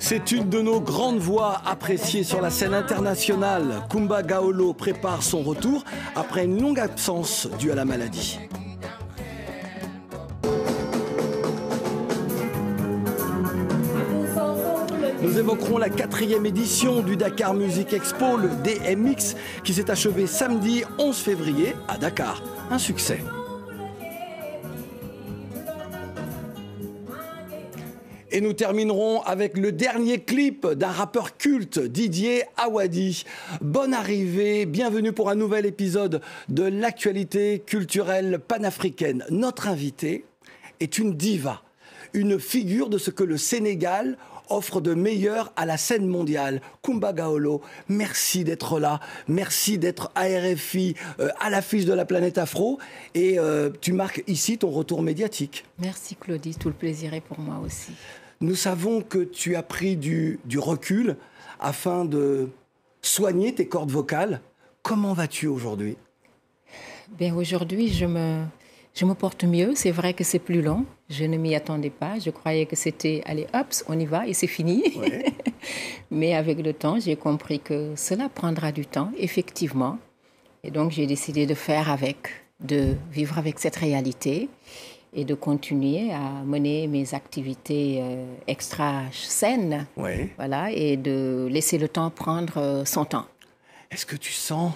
C'est une de nos grandes voix appréciées sur la scène internationale. Kumba Gawolo prépare son retour après une longue absence due à la maladie. Nous évoquerons la 4e édition du Dakar Music Expo, le DMX, qui s'est achevé samedi 11 février à Dakar. Un succès. Et nous terminerons avec le dernier clip d'un rappeur culte, Didier Awadi. Bonne arrivée, bienvenue pour un nouvel épisode de l'actualité culturelle panafricaine. Notre invité est une diva, une figure de ce que le Sénégal offre de meilleur à la scène mondiale. Kumba Gawolo, merci d'être là, merci d'être à RFI, à l'affiche de la planète Afro, et tu marques ici ton retour médiatique. Merci Claudie, tout le plaisir est pour moi aussi. Nous savons que tu as pris du recul afin de soigner tes cordes vocales. Comment vas-tu aujourd'hui ? Bien, aujourd'hui, je me porte mieux. C'est vrai que c'est plus long. Je ne m'y attendais pas. Je croyais que c'était, allez, hop, on y va et c'est fini. Ouais. Mais avec le temps, j'ai compris que cela prendra du temps, effectivement. Et donc, j'ai décidé de faire avec, de vivre avec cette réalité et de continuer à mener mes activités extra-scènes. Ouais. Voilà, et de laisser le temps prendre son temps. Est-ce que tu sens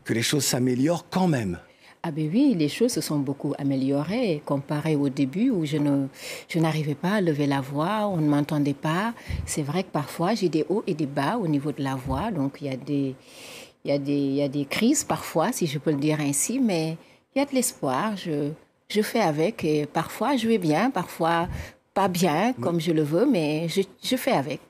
que les choses s'améliorent quand même ? Ah ben oui, les choses se sont beaucoup améliorées comparé au début où je n'arrivais pas à lever la voix, on ne m'entendait pas. C'est vrai que parfois j'ai des hauts et des bas au niveau de la voix, donc il y a des crises parfois, si je peux le dire ainsi, mais il y a de l'espoir. Je fais avec et parfois je vais bien, parfois pas bien comme je le veux, mais je fais avec.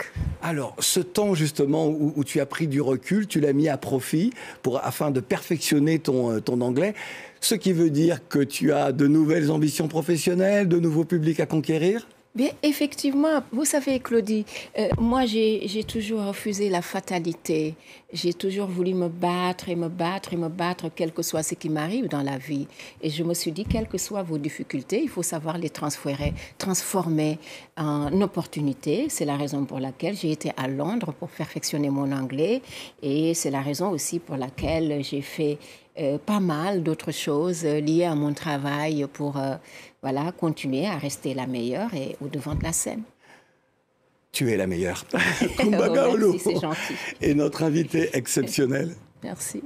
Alors, ce temps justement où tu as pris du recul, tu l'as mis à profit afin de perfectionner ton anglais, ce qui veut dire que tu as de nouvelles ambitions professionnelles, de nouveaux publics à conquérir ? Bien, effectivement, vous savez, Claudie, moi, j'ai toujours refusé la fatalité. J'ai toujours voulu me battre, quel que soit ce qui m'arrive dans la vie. Et je me suis dit, quelles que soient vos difficultés, il faut savoir les transformer en opportunités. C'est la raison pour laquelle j'ai été à Londres pour perfectionner mon anglais. Et c'est la raison aussi pour laquelle j'ai fait pas mal d'autres choses liées à mon travail pour continuer à rester la meilleure et au devant de la scène. Tu es la meilleure. Kumba Gawolo. Merci, c'est gentil. Et notre invité exceptionnel. Merci.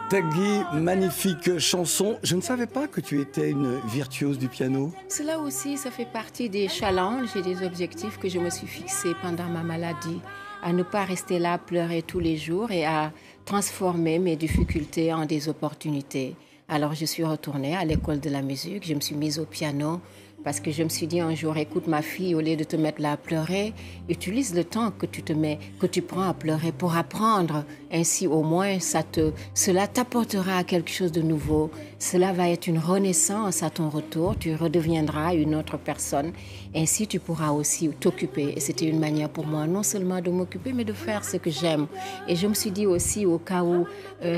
Tegui, magnifique chanson. Je ne savais pas que tu étais une virtuose du piano. Cela aussi, ça fait partie des challenges et des objectifs que je me suis fixés pendant ma maladie. À ne pas rester là à pleurer tous les jours et à transformer mes difficultés en des opportunités. Alors je suis retournée à l'école de la musique, je me suis mise au piano parce que je me suis dit un jour, écoute ma fille, au lieu de te mettre là à pleurer, utilise le temps que tu prends à pleurer pour apprendre. Ainsi au moins cela t'apportera quelque chose de nouveau. Cela va être une renaissance à ton retour, tu redeviendras une autre personne. Ainsi tu pourras aussi t'occuper. Et c'était une manière pour moi non seulement de m'occuper, mais de faire ce que j'aime. Et je me suis dit aussi au cas où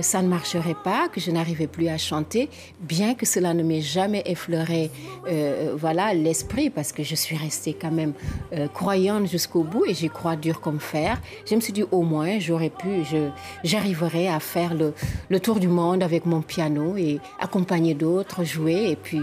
ça ne marcherait pas, que je n'arrivais plus à chanter, bien que cela ne m'ait jamais effleuré l'esprit, parce que je suis restée quand même croyante jusqu'au bout et j'y crois dur comme fer. Je me suis dit au moins j'arriverai à faire le tour du monde avec mon piano et accompagner d'autres, jouer et puis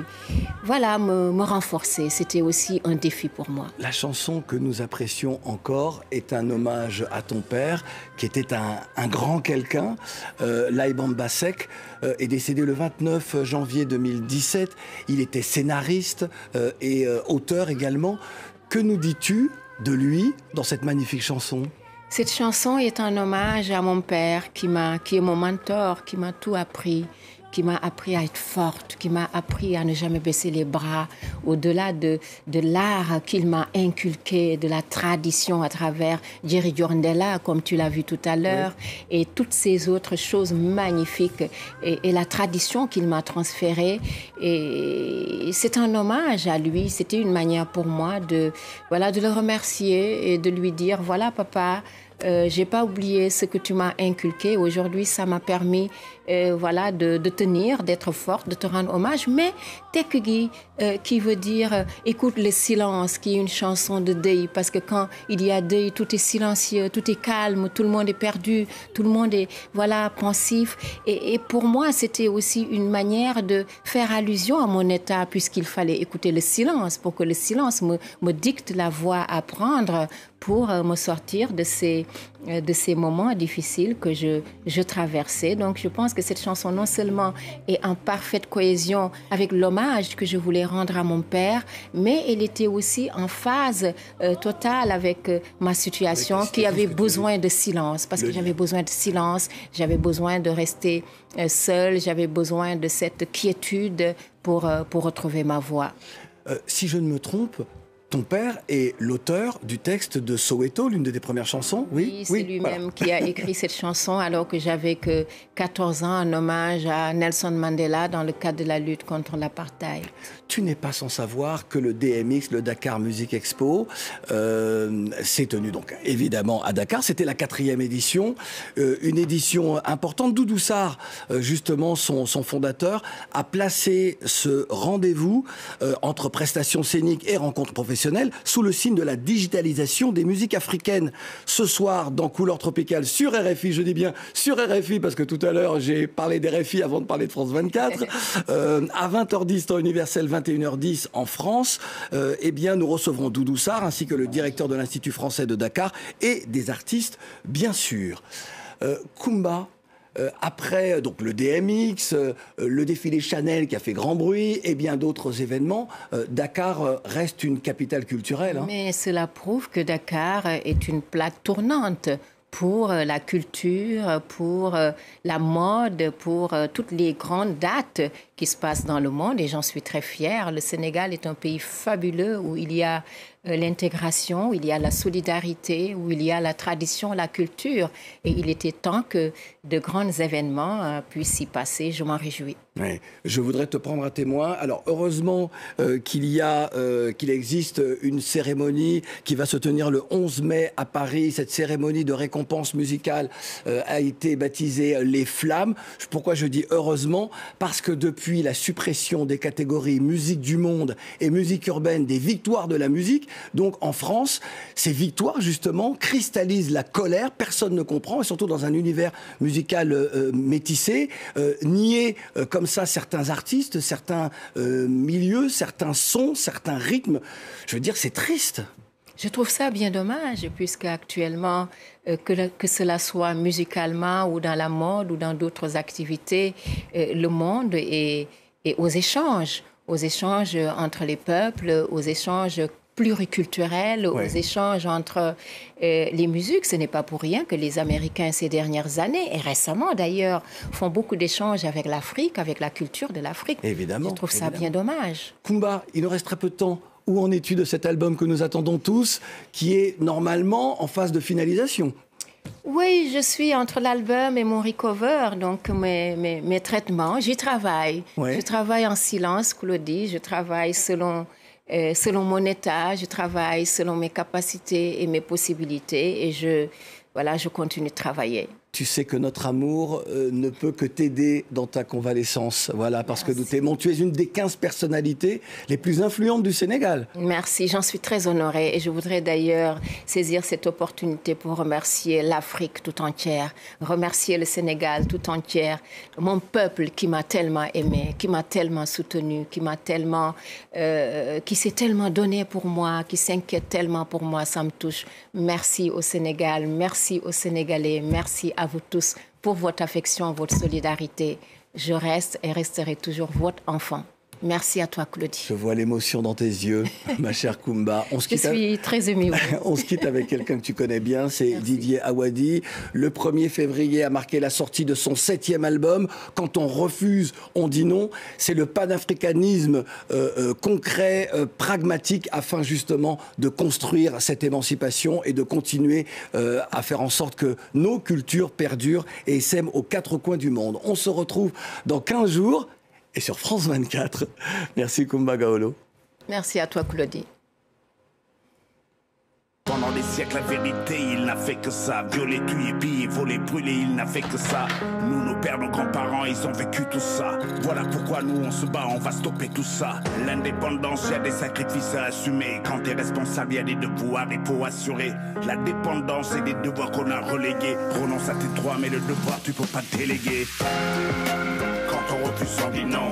voilà, me renforcer. C'était aussi un défi pour moi. La chanson que nous apprécions encore est un hommage à ton père qui était un grand quelqu'un. Laye Bamba Seck est décédé le 29 janvier 2017. Il était scénariste et auteur également. Que nous dis-tu de lui dans cette magnifique chanson ? Cette chanson est un hommage à mon père qui est mon mentor, qui m'a tout appris, qui m'a appris à être forte, qui m'a appris à ne jamais baisser les bras, au-delà de l'art qu'il m'a inculqué, de la tradition à travers Jerry Diorndella, comme tu l'as vu tout à l'heure, oui. Et toutes ces autres choses magnifiques, et la tradition qu'il m'a transférée. Et c'est un hommage à lui, c'était une manière pour moi de le remercier et de lui dire, voilà papa, j'ai pas oublié ce que tu m'as inculqué. Aujourd'hui, ça m'a permis de tenir, d'être forte, de te rendre hommage. Mais Tekgi, qui veut dire écoute le silence, qui est une chanson de deuil. Parce que quand il y a deuil, tout est silencieux, tout est calme, tout le monde est perdu, tout le monde est pensif. Et pour moi, c'était aussi une manière de faire allusion à mon état, puisqu'il fallait écouter le silence, pour que le silence me dicte la voie à prendre pour me sortir de ces moments difficiles que je traversais. Donc je pense que cette chanson non seulement est en parfaite cohésion avec l'hommage que je voulais rendre à mon père, mais elle était aussi en phase totale avec ma situation qui avait besoin de silence, parce que j'avais besoin de silence, j'avais besoin de rester seule, j'avais besoin de cette quiétude pour retrouver ma voix. Si je ne me trompe, ton père est l'auteur du texte de Soweto, l'une de tes premières chansons. Oui, c'est lui-même qui a écrit cette chanson alors que j'avais que 14 ans, en hommage à Nelson Mandela dans le cadre de la lutte contre l'apartheid. Tu n'es pas sans savoir que le DMX, le Dakar Music Expo, s'est tenu donc évidemment à Dakar. C'était la 4e édition, une édition importante. Doudou Sarr, justement son fondateur, a placé ce rendez-vous entre prestations scéniques et rencontres professionnelles sous le signe de la digitalisation des musiques africaines. Ce soir, dans Couleur Tropicale sur RFI, je dis bien sur RFI parce que tout à l'heure j'ai parlé d'RFI avant de parler de France 24, à 20h10 temps universel, 21h10 en France, eh bien nous recevrons Doudou Sarr ainsi que le directeur de l'Institut français de Dakar et des artistes bien sûr. Kumba, après donc le DMX, le défilé Chanel qui a fait grand bruit et bien d'autres événements, Dakar reste une capitale culturelle. Mais cela prouve que Dakar est une plaque tournante pour la culture, pour la mode, pour toutes les grandes dates qui se passent dans le monde. Et j'en suis très fière. Le Sénégal est un pays fabuleux où il y a l'intégration, où il y a la solidarité, où il y a la tradition, la culture. Et il était temps que de grands événements puissent s'y passer. Je m'en réjouis. Ouais. Je voudrais te prendre à témoin. Alors, heureusement qu'il existe une cérémonie qui va se tenir le 11 mai à Paris. Cette cérémonie de récompense musicale a été baptisée Les Flammes. Pourquoi je dis heureusement? Parce que depuis la suppression des catégories musique du monde et musique urbaine des victoires de la musique, donc en France, ces victoires, justement, cristallisent la colère. Personne ne comprend, et surtout dans un univers musical métissé, nier comme ça certains artistes, certains milieux, certains sons, certains rythmes. Je veux dire, c'est triste. Je trouve ça bien dommage, puisque actuellement, que cela soit musicalement ou dans la mode ou dans d'autres activités, le monde est aux échanges entre les peuples, aux échanges pluriculturels, aux échanges entre les musiques. Ce n'est pas pour rien que les Américains, ces dernières années, et récemment d'ailleurs, font beaucoup d'échanges avec l'Afrique, avec la culture de l'Afrique. Évidemment. Je trouve ça bien dommage. Kumba, il nous reste très peu de temps. Où en es-tu de cet album que nous attendons tous, qui est normalement en phase de finalisation? Oui, je suis entre l'album et mon recover, donc mes traitements. J'y travaille. Je travaille en silence, Claudie. Je travaille selon mon état. Je travaille selon mes capacités et mes possibilités. Et je continue de travailler. Tu sais que notre amour ne peut que t'aider dans ta convalescence. Voilà, parce que nous t'aimons. Tu es une des 15 personnalités les plus influentes du Sénégal. Merci, j'en suis très honorée. Et je voudrais d'ailleurs saisir cette opportunité pour remercier l'Afrique tout entière, remercier le Sénégal tout entière, mon peuple qui m'a tellement aimé, qui m'a tellement soutenu, qui s'est tellement donné pour moi, qui s'inquiète tellement pour moi. Ça me touche. Merci au Sénégal, merci aux Sénégalais, merci à vous tous pour votre affection, votre solidarité. Je reste et resterai toujours votre enfant. Merci à toi, Claudie. Je vois l'émotion dans tes yeux, ma chère Koumba. Je suis très émue. On se quitte avec quelqu'un que tu connais bien, c'est Didier Awadi. Le 1er février a marqué la sortie de son 7e album. Quand on refuse, on dit non. C'est le panafricanisme concret, pragmatique, afin justement de construire cette émancipation et de continuer à faire en sorte que nos cultures perdurent et s'aiment aux 4 coins du monde. On se retrouve dans 15 jours. Et sur France 24. Merci Koumba Gawolo. Merci à toi Claudie. Pendant des siècles, la vérité, il n'a fait que ça. Violer, tuer, piller, voler, brûler, il n'a fait que ça. Nous, nos pères, nos grands-parents, ils ont vécu tout ça. Voilà pourquoi nous, on se bat, on va stopper tout ça. L'indépendance, il y a des sacrifices à assumer. Quand t'es responsable, il y a des devoirs, il faut assurer. La dépendance et des devoirs qu'on a relégués. Renonce à tes droits, mais le devoir, tu peux pas te déléguer. Quand on refuse, on dit non.